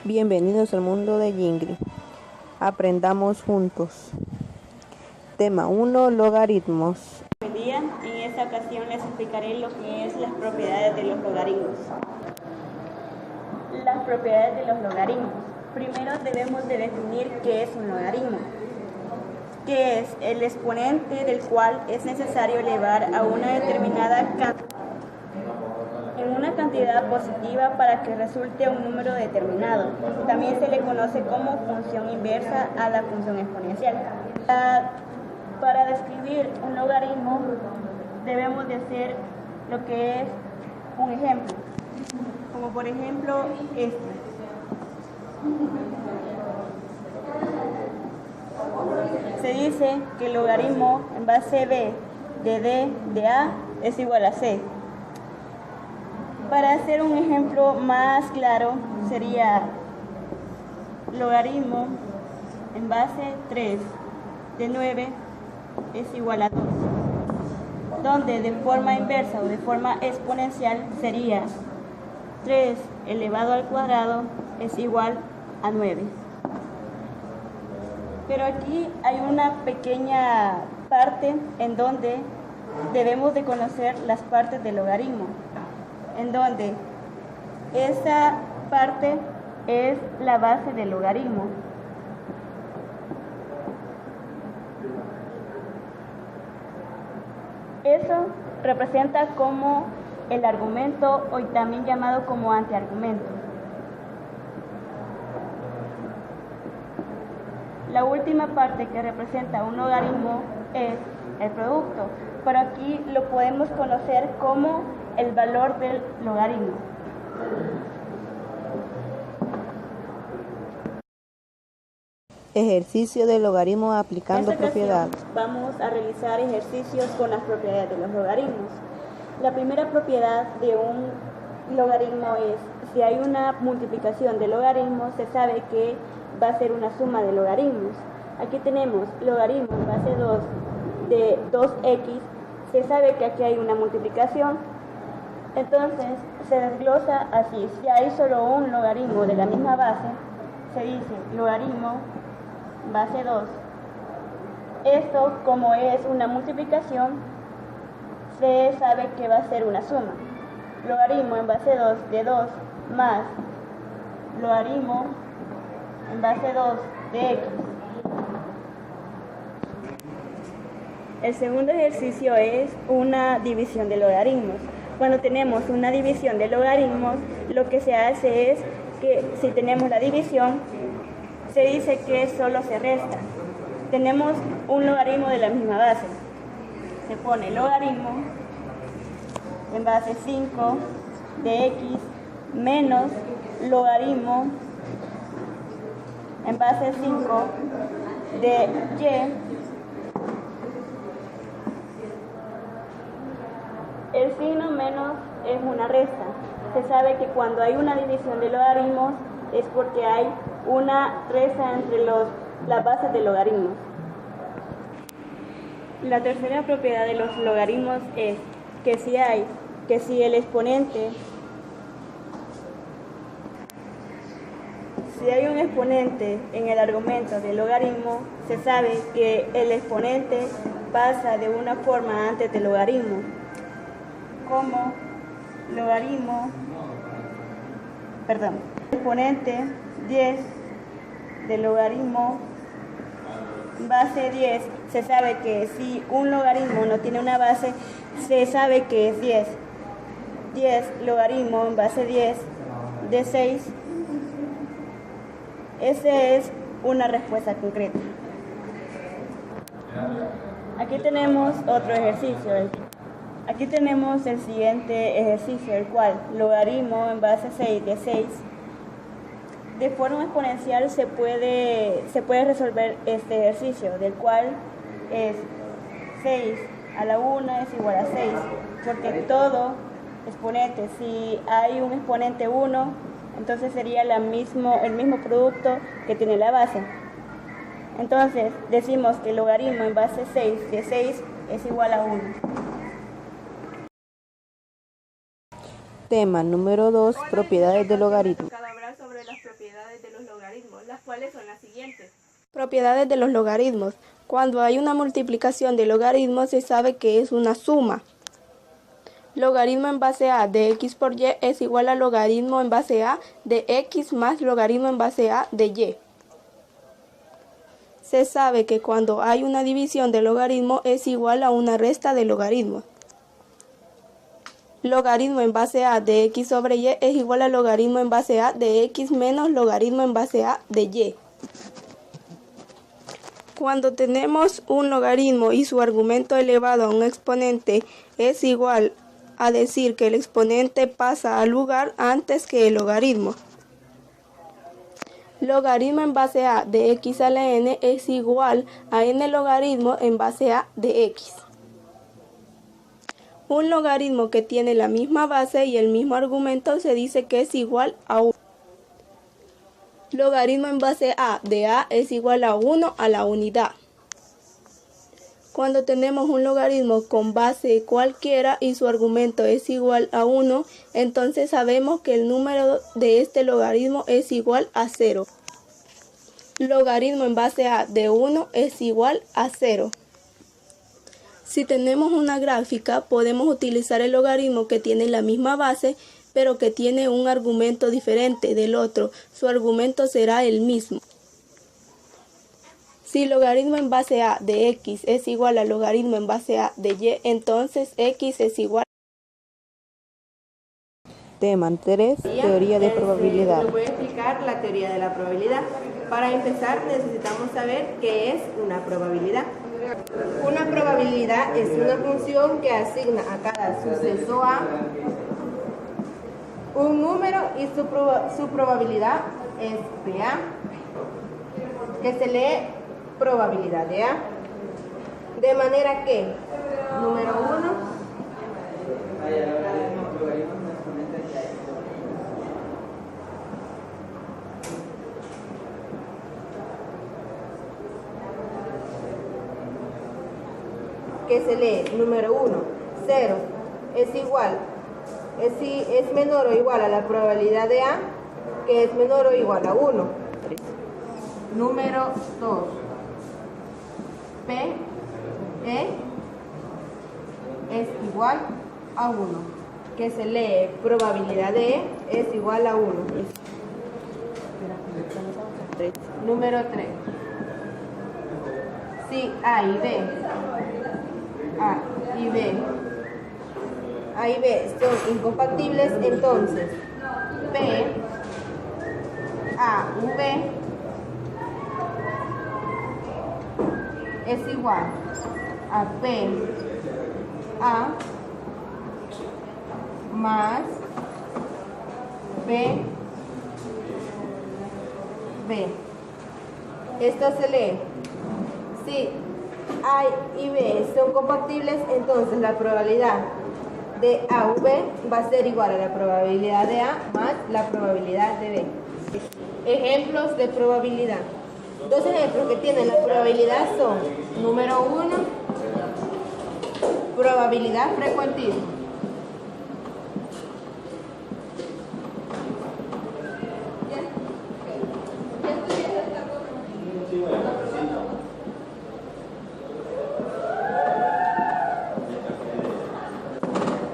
Bienvenidos al mundo de Jingri. Aprendamos juntos. Tema 1. Logaritmos. Buen día, en esta ocasión les explicaré lo que es las propiedades de los logaritmos. Las propiedades de los logaritmos. Primero debemos de definir qué es un logaritmo, que es el exponente del cual es necesario elevar a una determinada cantidad positiva para que resulte un número determinado. También se le conoce como función inversa a la función exponencial. Para describir un logaritmo debemos de hacer lo que es un ejemplo, como por ejemplo este. Se dice que el logaritmo en base b de d de a es igual a c. Para hacer un ejemplo más claro sería logaritmo en base 3 de 9 es igual a 2, donde de forma inversa o de forma exponencial sería 3 elevado al cuadrado es igual a 9. Pero aquí hay una pequeña parte en donde debemos de conocer las partes del logaritmo, en donde esa parte es la base del logaritmo. Eso representa como el argumento, o también llamado como antiargumento. La última parte que representa un logaritmo es el producto, pero aquí lo podemos conocer como el valor del logaritmo. Ejercicio de logaritmo aplicando propiedades. Vamos a realizar ejercicios con las propiedades de los logaritmos. La primera propiedad de un logaritmo es: si hay una multiplicación de logaritmos, se sabe que va a ser una suma de logaritmos. Aquí tenemos logaritmo en base 2 de 2x, se sabe que aquí hay una multiplicación, entonces se desglosa así: si hay solo un logaritmo de la misma base, se dice logaritmo base 2. Esto, como es una multiplicación, se sabe que va a ser una suma. Logaritmo en base 2 de 2 más logaritmo en base 2 de x. El segundo ejercicio es una división de logaritmos. Cuando tenemos una división de logaritmos, lo que se hace es que si tenemos la división, se dice que solo se resta. Tenemos un logaritmo de la misma base. Se pone logaritmo en base 5 de x menos logaritmo en base 5 de y. El signo menos es una resta. Se sabe que cuando hay una división de logaritmos es porque hay una resta entre las bases de logaritmos. La tercera propiedad de los logaritmos es que si el exponente, si hay un exponente en el argumento del logaritmo, se sabe que el exponente pasa de una forma antes del logaritmo, como logaritmo, exponente 10 del logaritmo base 10, se sabe que si un logaritmo no tiene una base, se sabe que es 10. 10 logaritmo en base 10 de 6. Esa es una respuesta concreta. Aquí tenemos otro ejercicio. Aquí tenemos el siguiente ejercicio, el cual logaritmo en base 6 de 6. De forma exponencial se puede resolver este ejercicio, del cual es 6 a la 1 es igual a 6, porque todo exponente, si hay un exponente 1, entonces sería el mismo producto que tiene la base. Entonces decimos que el logaritmo en base 6 de 6 es igual a 1. Tema número 2. Propiedades de logaritmo. Hablar sobre sobre las propiedades de los logaritmos, las cuales son las siguientes. Propiedades de los logaritmos. Cuando hay una multiplicación de logaritmos se sabe que es una suma. Logaritmo en base a de x por y es igual a logaritmo en base a de x más logaritmo en base a de y. Se sabe que cuando hay una división de logaritmo es igual a una resta de logaritmos. Logaritmo en base a de x sobre y es igual a logaritmo en base a de x menos logaritmo en base a de y. Cuando tenemos un logaritmo y su argumento elevado a un exponente es igual a decir que el exponente pasa al lugar antes que el logaritmo. Logaritmo en base a de x a la n es igual a n logaritmo en base a de x. Un logaritmo que tiene la misma base y el mismo argumento se dice que es igual a 1. Logaritmo en base a de a es igual a 1 a la unidad. Cuando tenemos un logaritmo con base cualquiera y su argumento es igual a 1, entonces sabemos que el número de este logaritmo es igual a 0. Logaritmo en base a de 1 es igual a 0. Si tenemos una gráfica, podemos utilizar el logaritmo que tiene la misma base, pero que tiene un argumento diferente del otro. Su argumento será el mismo. Si logaritmo en base a de x es igual a logaritmo en base a de y, entonces x es igual. Tema 3. Teoría de probabilidad. Les voy a explicar la teoría de la probabilidad. Para empezar, necesitamos saber qué es una probabilidad. Una probabilidad es una función que asigna a cada suceso A un número y su probabilidad es PA, que se lee probabilidad de A. De manera que, número 1, que se lee número 1, 0 es igual, es menor o igual a la probabilidad de A, que es menor o igual a 1. Número 2, P, E es igual a 1, que se lee probabilidad de E es igual a 1. Número 3, si A y B son incompatibles, entonces P, A, V es igual a P, A más B, B. Esto se lee. Si A y B son compatibles, entonces la probabilidad de A u B va a ser igual a la probabilidad de A más la probabilidad de B. Ejemplos de probabilidad. Dos ejemplos que tienen la probabilidad son, número 1, probabilidad frecuentismo.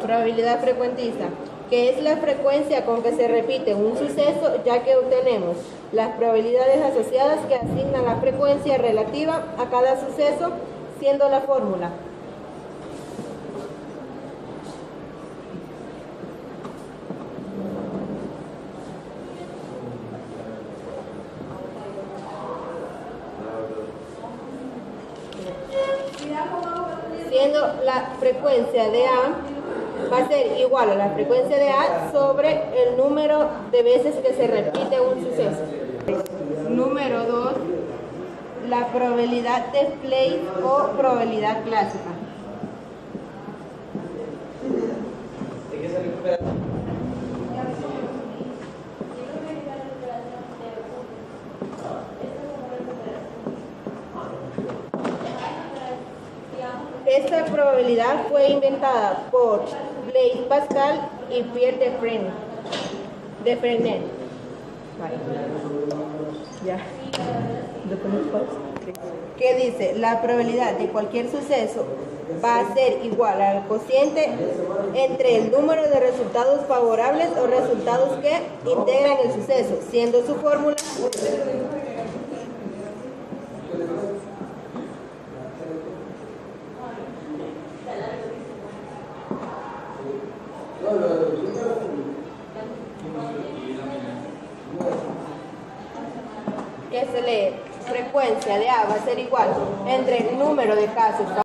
Probabilidad frecuentista, que es la frecuencia con que se repite un suceso, ya que obtenemos las probabilidades asociadas que asignan la frecuencia relativa a cada suceso, siendo la fórmula. Siendo la frecuencia de A va a ser igual a la frecuencia de A sobre el número de veces que se repite un suceso. Número 2, la probabilidad de Place o probabilidad clásica. Esta probabilidad fue inventada por Blaise Pascal y Pierre de Fresnel. Vale. Ya. ¿Qué dice? La probabilidad de cualquier suceso va a ser igual al cociente entre el número de resultados favorables o resultados que integran el suceso, siendo su fórmula que se lee frecuencia de A va a ser igual entre el número de casos